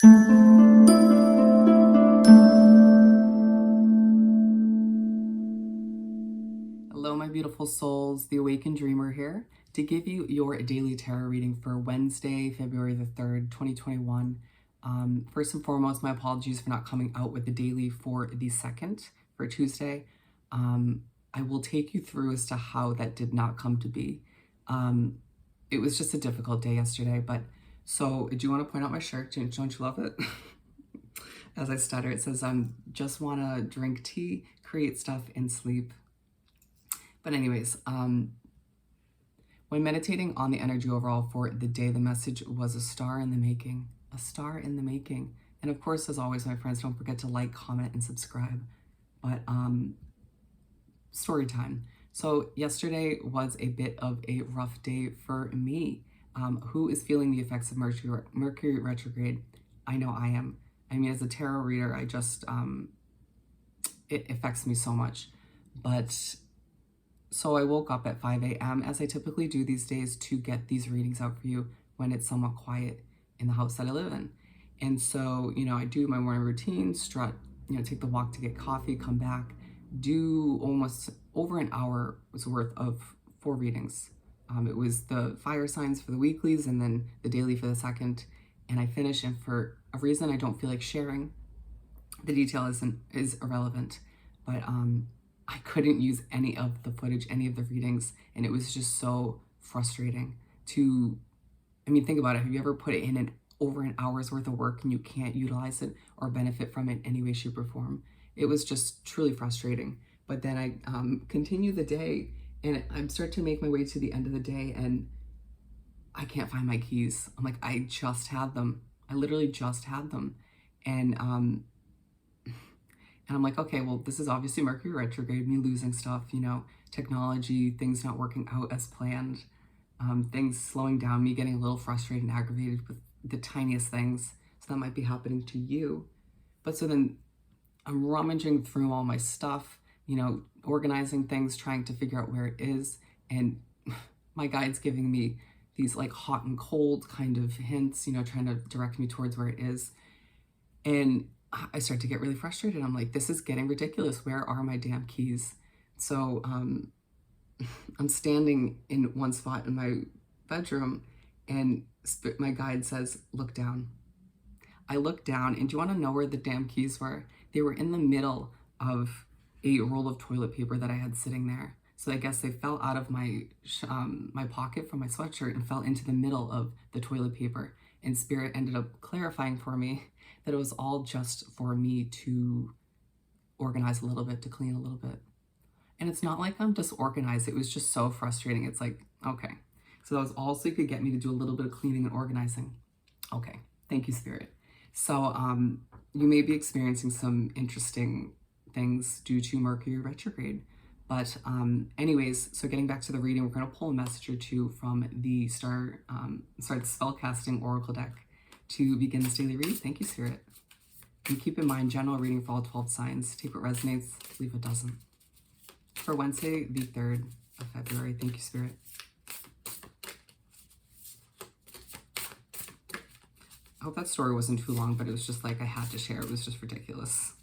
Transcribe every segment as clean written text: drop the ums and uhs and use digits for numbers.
Hello, my beautiful souls. The Awakened Dreamer here to give you your daily tarot reading for Wednesday, February the 3rd, 2021. First and foremost, my apologies for not coming out with the daily for the 2nd, for Tuesday. I will take you through as to how that did not come to be. It was just a difficult day yesterday, but so do you want to point out my shirt? Don't you love it? As I stutter, it says, just want to drink tea, create stuff, and sleep. But anyways, when meditating on the energy overall for the day, the message was a star in the making, a star in the making. And of course, as always, my friends, don't forget to like, comment, and subscribe. But story time. So yesterday was a bit of a rough day for me. Who is feeling the effects of Mercury retrograde? I know I am. I mean, as a tarot reader, I just, it affects me so much. But so I woke up at 5 a.m. as I typically do these days to get these readings out for you when it's somewhat quiet in the house that I live in. And so, I do my morning routine, strut, take the walk to get coffee, come back, do almost over an hour's worth of 4 readings. It was the fire signs for the weeklies and then the daily for the 2nd. And I finish, and for a reason I don't feel like sharing, the detail is irrelevant, but I couldn't use any of the footage, any of the readings, and it was just so frustrating to, think about it. Have you ever put it in over an hour's worth of work and you can't utilize it or benefit from it in any way, shape, or form? It was just truly frustrating. But then I continue the day, and I'm starting to make my way to the end of the day, and I can't find my keys. I'm like, I just had them. I literally just had them. And I'm like, okay, well, this is obviously Mercury retrograde, me losing stuff, technology, things not working out as planned, things slowing down, me getting a little frustrated and aggravated with the tiniest things. So that might be happening to you. But so then I'm rummaging through all my stuff, organizing things, trying to figure out where it is. And my guide's giving me these like hot and cold kind of hints, trying to direct me towards where it is. And I start to get really frustrated. I'm like, this is getting ridiculous. Where are my damn keys? So I'm standing in one spot in my bedroom, and my guide says, look down. I look down, and do you want to know where the damn keys were? They were in the middle of a roll of toilet paper that I had sitting there. So I guess they fell out of my pocket from my sweatshirt and fell into the middle of the toilet paper. And Spirit ended up clarifying for me that it was all just for me to organize a little bit, to clean a little bit. And it's not like I'm disorganized. It was just so frustrating. It's like, okay. So that was all so you could get me to do a little bit of cleaning and organizing. Okay. Thank you, Spirit. So you may be experiencing some interesting things due to Mercury retrograde. But anyways, so getting back to the reading, we're going to pull a message or two from the the spellcasting oracle deck to begin this daily read. Thank you, Spirit. And keep in mind, general reading for all 12 signs. Take what resonates, leave what doesn't. For Wednesday, the 3rd of February. Thank you, Spirit. I hope that story wasn't too long, but it was just like I had to share. It was just ridiculous.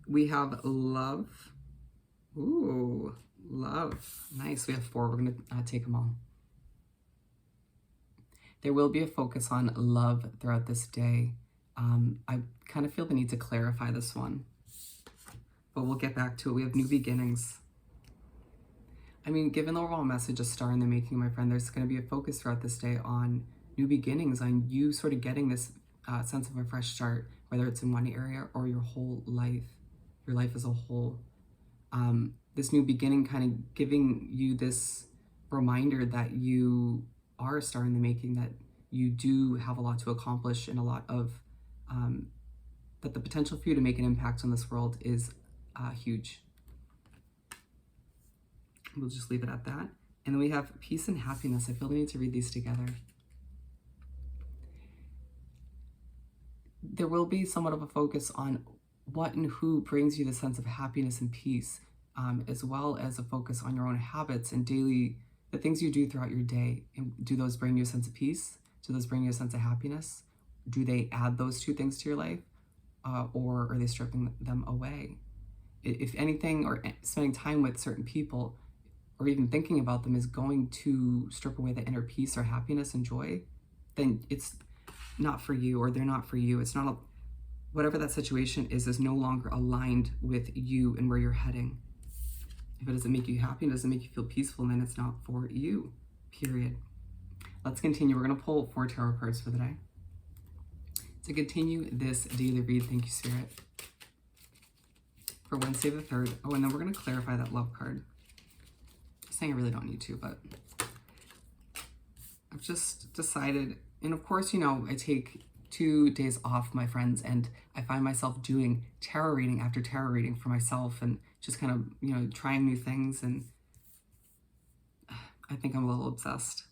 We have love. Ooh, love. Nice. We have 4. We're going to take them all. There will be a focus on love throughout this day. I kind of feel the need to clarify this one, but we'll get back to it. We have new beginnings. Given the overall message, a star in the making, my friend, there's going to be a focus throughout this day on new beginnings, on you sort of getting this sense of a fresh start, whether it's in one area or your whole life. Your life as a whole. This new beginning kind of giving you this reminder that you are a star in the making, that you do have a lot to accomplish and a lot of, that the potential for you to make an impact on this world is huge. We'll just leave it at that. And then we have peace and happiness. I feel the need to read these together. There will be somewhat of a focus on what and who brings you the sense of happiness and peace. as well as a focus on your own habits and daily, the things you do throughout your day. And do those bring you a sense of peace? Do those bring you a sense of happiness? Do they add those two things to your life? Or are they stripping them away? If anything, or spending time with certain people, or even thinking about them is going to strip away the inner peace or happiness and joy, then it's not for you, or they're not for you. It's not a, whatever that situation is no longer aligned with you and where you're heading. If it doesn't make you happy, it doesn't make you feel peaceful, then it's not for you, period. Let's continue. We're going to pull 4 tarot cards for the day. To continue this daily read, thank you, Spirit, for Wednesday the 3rd. Oh, and then we're going to clarify that love card. I'm saying I really don't need to, but I've just decided, and of course, you know, I take 2 days off, my friends, and I find myself doing tarot reading after tarot reading for myself and just kind of, you know, trying new things, and I think I'm a little obsessed.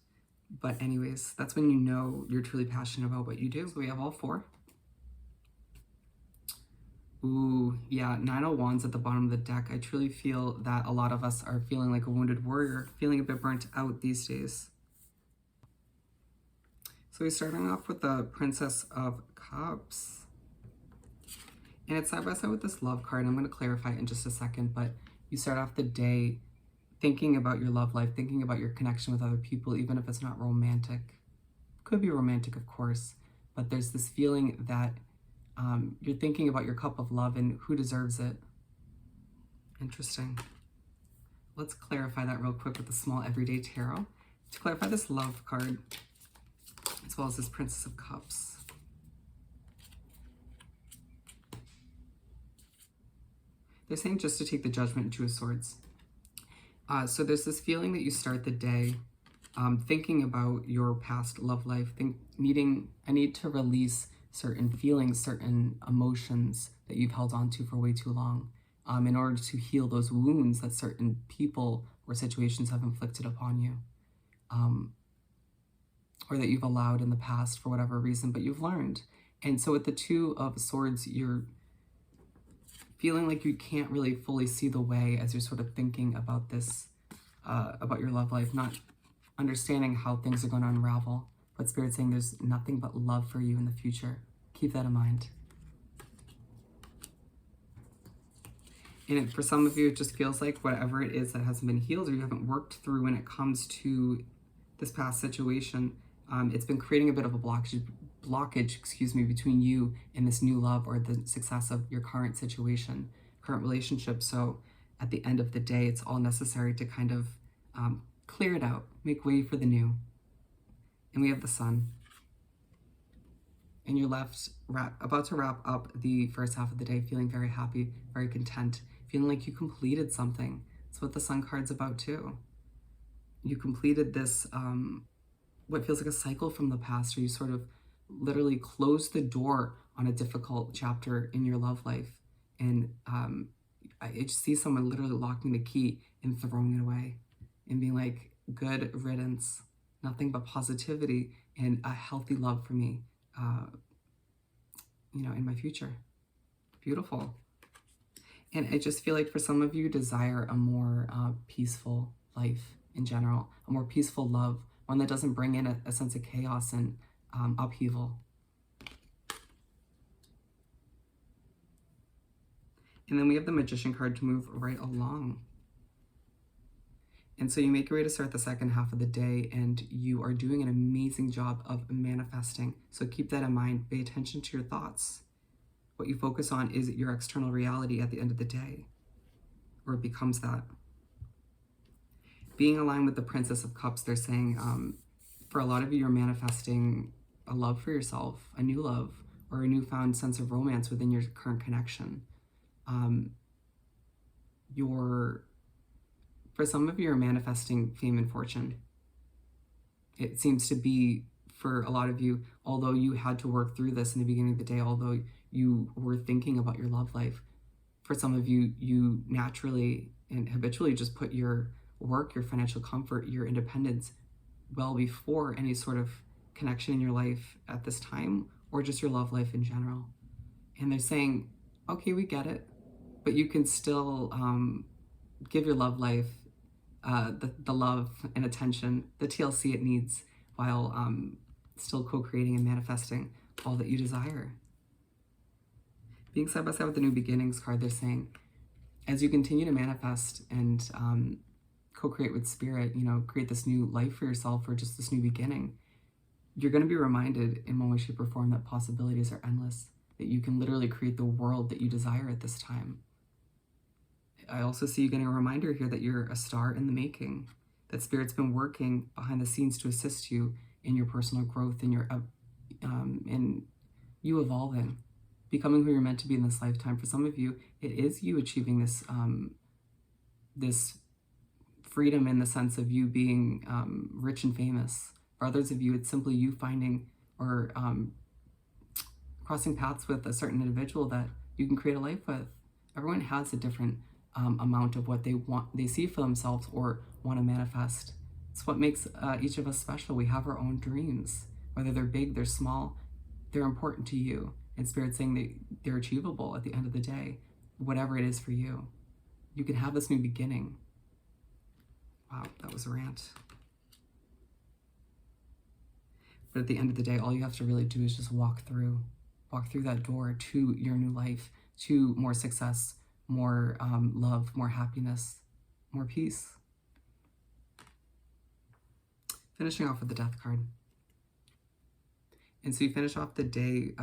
But anyways, that's when you know you're truly passionate about what you do. So we have all 4. Ooh, yeah, 9 of Wands at the bottom of the deck. I truly feel that a lot of us are feeling like a wounded warrior, feeling a bit burnt out these days. So we're starting off with the Princess of Cups. And it's side by side with this love card. I'm going to clarify it in just a second, but you start off the day thinking about your love life, thinking about your connection with other people, even if it's not romantic. Could be romantic, of course, but there's this feeling that you're thinking about your cup of love and who deserves it. Interesting. Let's clarify that real quick with a small everyday tarot. To clarify this love card, as well as this Princess of Cups. They're saying just to take the Judgment and 2 of Swords. So there's this feeling that you start the day thinking about your past love life, I need to release certain feelings, certain emotions that you've held on to for way too long in order to heal those wounds that certain people or situations have inflicted upon you, or that you've allowed in the past for whatever reason, but you've learned. And so with the 2 of Swords, you're feeling like you can't really fully see the way as you're sort of thinking about this, about your love life, not understanding how things are going to unravel. But Spirit's saying there's nothing but love for you in the future. Keep that in mind. And for some of you, it just feels like whatever it is that hasn't been healed or you haven't worked through when it comes to this past situation, it's been creating a bit of a blockage, excuse me, between you and this new love or the success of your current situation, current relationship. So at the end of the day, it's all necessary to kind of clear it out, make way for the new. And we have the Sun. And you're left about to wrap up the first half of the day feeling very happy, very content, feeling like you completed something. That's what the Sun card's about too. You completed this, what feels like a cycle from the past, or you sort of literally closed the door on a difficult chapter in your love life. And I just see someone literally locking the key and throwing it away and being like, good riddance, nothing but positivity and a healthy love for me, you know, in my future. Beautiful. And I just feel like for some of you desire a more peaceful life in general, a more peaceful love, one that doesn't bring in a sense of chaos and upheaval. And then we have the Magician card to move right along. And so you make your way to start the second half of the day and you are doing an amazing job of manifesting. So keep that in mind. Pay attention to your thoughts. What you focus on is your external reality at the end of the day, or it becomes that. Being aligned with the Princess of Cups, they're saying for a lot of you, you're manifesting a love for yourself, a new love, or a newfound sense of romance within your current connection. For some of you, you're manifesting fame and fortune. It seems to be, for a lot of you, although you had to work through this in the beginning of the day, although you were thinking about your love life, for some of you, you naturally and habitually just put your work, your financial comfort, your independence well before any sort of connection in your life at this time, or just your love life in general. And they're saying, okay, we get it, but you can still give your love life the love and attention, the TLC it needs, while still co-creating and manifesting all that you desire. Being side by side with the New Beginnings card, they're saying, as you continue to manifest and co-create with spirit, create this new life for yourself or just this new beginning, you're going to be reminded in one way, shape, or form that possibilities are endless, that you can literally create the world that you desire at this time. I also see you getting a reminder here that you're a star in the making, that Spirit's been working behind the scenes to assist you in your personal growth, in you evolving, becoming who you're meant to be in this lifetime. For some of you, it is you achieving this freedom in the sense of you being rich and famous. For others of you, it's simply you finding or crossing paths with a certain individual that you can create a life with. Everyone has a different amount of what they see for themselves or want to manifest. It's what makes each of us special. We have our own dreams, whether they're big, they're small, they're important to you. And Spirit's saying they're achievable at the end of the day, whatever it is for you. You can have this new beginning. Wow, that was a rant. But at the end of the day, all you have to really do is just walk through that door to your new life, to more success, more love, more happiness, more peace. Finishing off with the Death card. And so you finish off the day,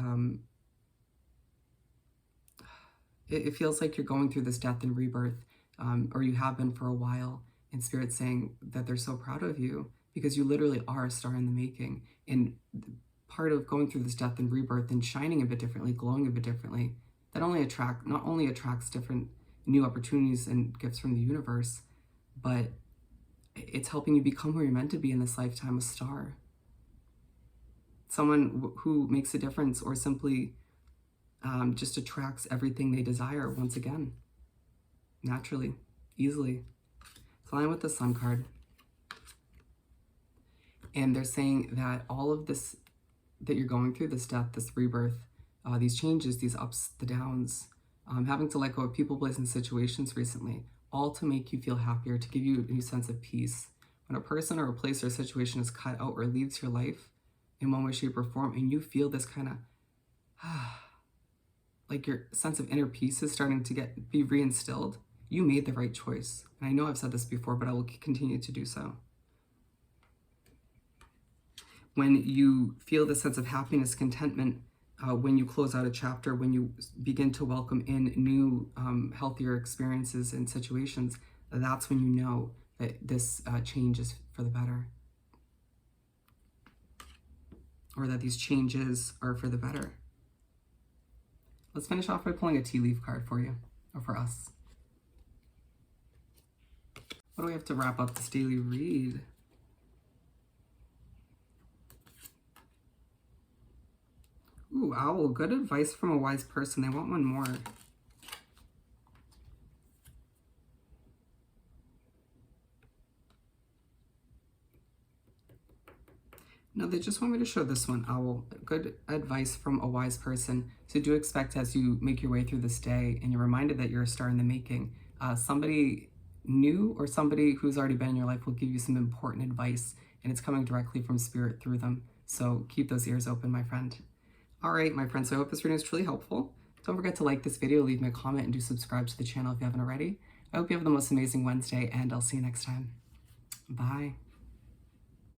it feels like you're going through this death and rebirth, or you have been for a while, and Spirit's saying that they're so proud of you because you literally are a star in the making. And part of going through this death and rebirth and shining a bit differently, glowing a bit differently, that not only attracts different new opportunities and gifts from the universe, but it's helping you become who you're meant to be in this lifetime, a star. Someone who makes a difference or simply just attracts everything they desire once again, naturally, easily. Flying with the Sun card. And they're saying that all of this that you're going through, this death, this rebirth, these changes, these ups, the downs, having to let go of people, places, and situations recently, all to make you feel happier, to give you a new sense of peace. When a person or a place or a situation is cut out or leaves your life in one way, shape, or form, and you feel this kind of, like your sense of inner peace is starting to be reinstilled, you made the right choice. And I know I've said this before, but I will continue to do so. When you feel the sense of happiness, contentment, when you close out a chapter, when you begin to welcome in new, healthier experiences and situations, that's when you know that this change is for the better. Or that these changes are for the better. Let's finish off by pulling a tea leaf card for you, or for us. What do we have to wrap up this daily read? Ooh, Owl, good advice from a wise person. They want one more. No, they just want me to show this one, Owl. Good advice from a wise person. So do expect as you make your way through this day and you're reminded that you're a star in the making, somebody new or somebody who's already been in your life will give you some important advice, and it's coming directly from Spirit through them. So keep those ears open, my friend. All right, my friends, so I hope this reading is truly helpful. Don't forget to like this video, leave me a comment, and do subscribe to the channel if you haven't already. I hope you have the most amazing Wednesday, and I'll see you next time. Bye.